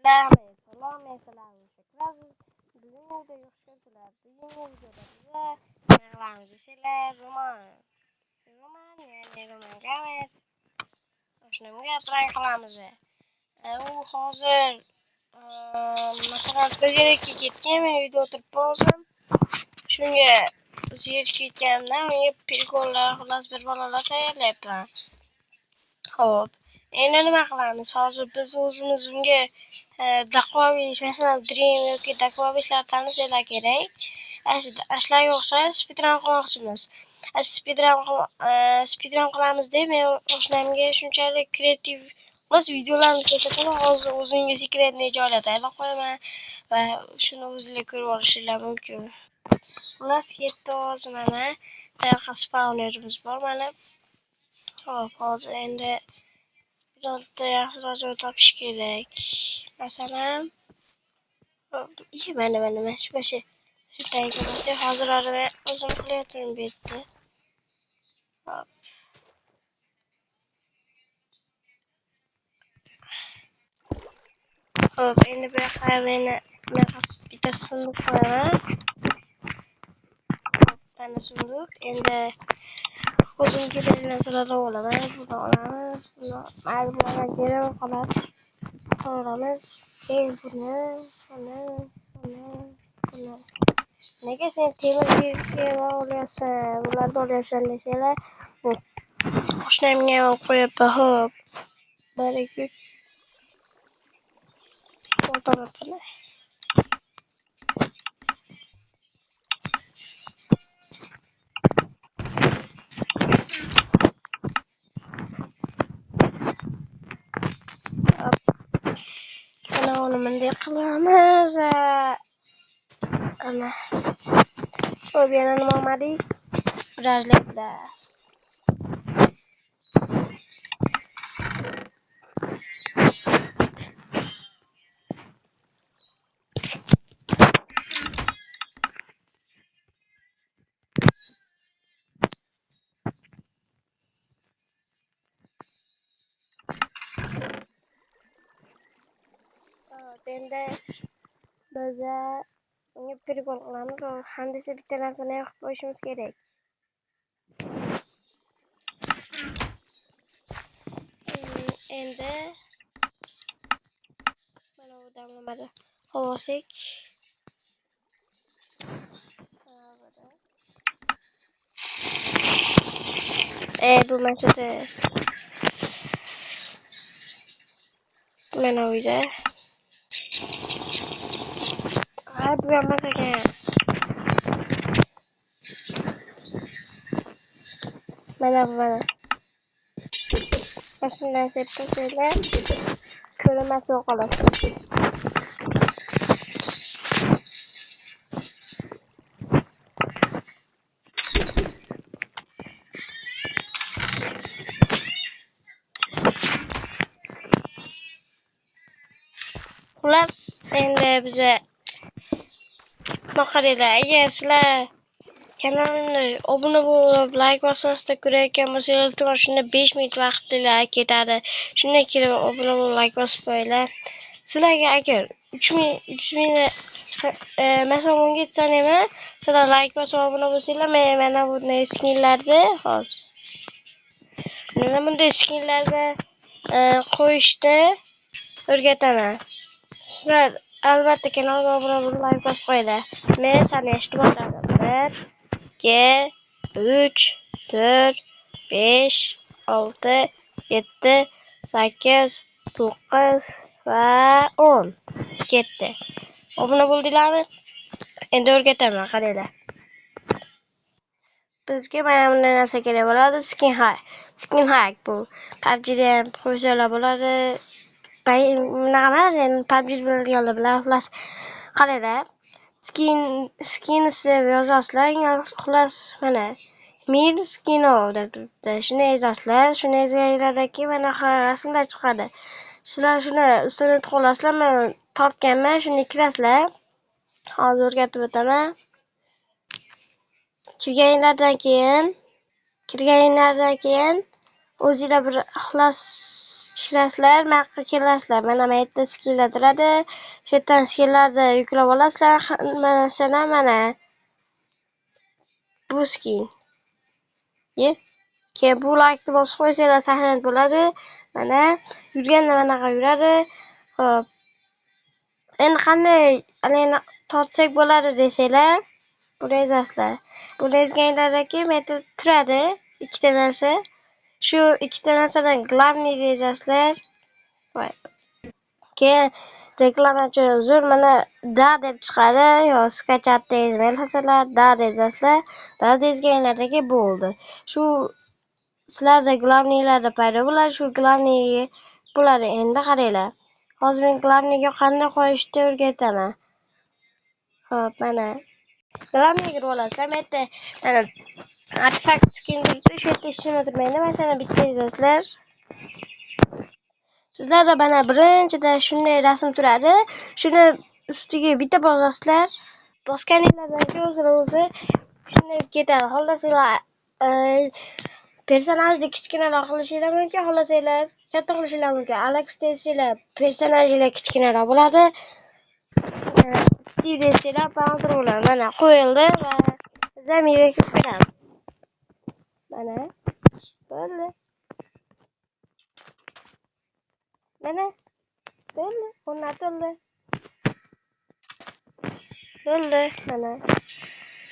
Salom, assalomu alaykum. Bugun da yo'qsizlar. Bugun videoda yig'lamiz ishlar roman gamet. Shunga prank qilamiz. U hozir masalan bir yerga ketgan, men uyda o'tirib qolsam, shunga o'zi yerga ketgandan unga prikollar xullas bir bolalar tayyorlayapman. Xo'p, endi nima qilamiz? Hozir biz o'zimiz unga daqvovish, masalan, Dream yoki daqvovishlar tanishlar kerak. Ashlarga o'xshash speedrun qilmoqchimiz. Speedrun qilamiz deb men o'shamga shunchalik kreativ videolarni ko'rsataman. Hozir o'zingiz sekretni joylarga tayyorlab qo'yaman va shuni o'zingizlar ko'rib olishingiz mumkin. Xullas ketdi hozir mana bunaqa spawnerimiz bor mana. Xo'p, hozir endi bironta yaxshiroq joy topish kerak. Masalan, mana shu shunday bo'lsa hozir men o'zim qilyapman bu yerda. Xo'p, endi bu yoqqa meni bitta sunduq qo'yaman. Mana sunduq. Endi o'zim kerak narsalarni olaman. Buni olamiz. Buni maydalarga kerak qoladi. Olamiz. Buni. Nega sen temir olyapsan? Bularni olyapsan desanglar, qo'shnimga olib qo'yapman. Xo'p. Baraka. Fotografiya. Mana bunday qilamiz. Ana. Xo'p, yana nima olmadik? Birajlikda. Endi biz unga prikol qilamiz. Handisi bitta narsani yoqib qo'yishimiz kerak. Endi mana bu damlamada havosak. Bu masada mana uyda. Bu emas ekan. Mana bu mana. Shundan sepasizlar. Ko'rmasi qoladi. Xullas, endi biza boqaranglar. Agar sizlar kanalimni obuna bo'lib, like bosmasdan ko'rayotgan bo'lsanglar, shunda 5 minut vaqtinglar ketadi. Shundan keyin obuna bo'lib, like bosib qo'yinglar. Sizlarga agar 3000 masalan 17 saniyada sizlar like bosib obuna bo'lsanglar, men mana bunday skinlarni hozir mana bunday skinlarni qo'yishni o'rgataman. Sizlar albatta kanalga obuna bo'lib, like bosib qo'yinglar. Men sanashni boshladim. 1 2 3 4 5 6 7 8 9 va 10 ketdi. Obuna bo'ldinglarmi? Endi o'rgataman, qaranglar. Bizga mana bunday narsa kerak bo'ladi. Skin hack bu. PUBG'da ham qo'ysalar bo'ladi. Emas, endi PUBG bilganlar bilan xullas qaranglar. Skin deb yozasizlar. Xullas mana Mir Skino deb turibdi. Shuni yozasizlar. Shuni yozganingizdan keyin mana rasmlar chiqadi. Sizlar shuni ustini tıklasizlar. Men tortganman, shuni kirasizlar. Hozir o'rgatib o'taman. Kirganingizdan keyin o'zingizlar bir xullas chiqasizlar, maqqa kelasizlar. Mana bu yerda skilllar turadi. Shu yerdan skilllarni yuklab olasizlar. Masalan, mana bu skin. Keyin bu like bosib qo'ysanglar saqlanib bo'ladi. Mana yurganda manaqa yuradi. Xo'p. Endi qanday aleni tortsak bo'ladi desanglar, buni ezasizlar. Buni ezganlaringizki, bu yerda turadi ikkita narsa. Shu ikkita narsadan glavniy ezasizlar. Voy. Keyin reklama uchun uzr, mana da deb chiqadi, yo skachatda ezmaylasizlar, da ezasizlar. Da ezganlaringizki bo'ldi. Shu sizlarda glavniylarda paydo bo'ladi. Shu glavniy bo'ladi. Endi qaranglar. Hozir men glavniyga qanday qo'yishni o'rgataman. Xo'p, mana glavniyga kirib olasizlar. Bu yerda mana artefakt skin turibdi. Shu yerda ishini turmaydi. Mana shuni bitta yozasizlar. Sizlarda mana birinchida shunday rasm turadi. Shuni ustiga bitta bosasizlar. Bosganingizdan keyin o'zi shunday ketadi. Xohlasanglar personajni kichkinaroq qilishinglar mumkin, xohlasanglar katta qilishinglar mumkin. Alex desanglar personajlar kichkinaroq bo'ladi. Steve desanglar balandroq bo'ladi. Mana qo'yildi va zamirga kirib beramiz. Mana bo'ldi. Mana bo'ldi. O'rnatildi. Bo'ldi. Mana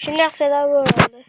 shunday qilsalar bo'ladi.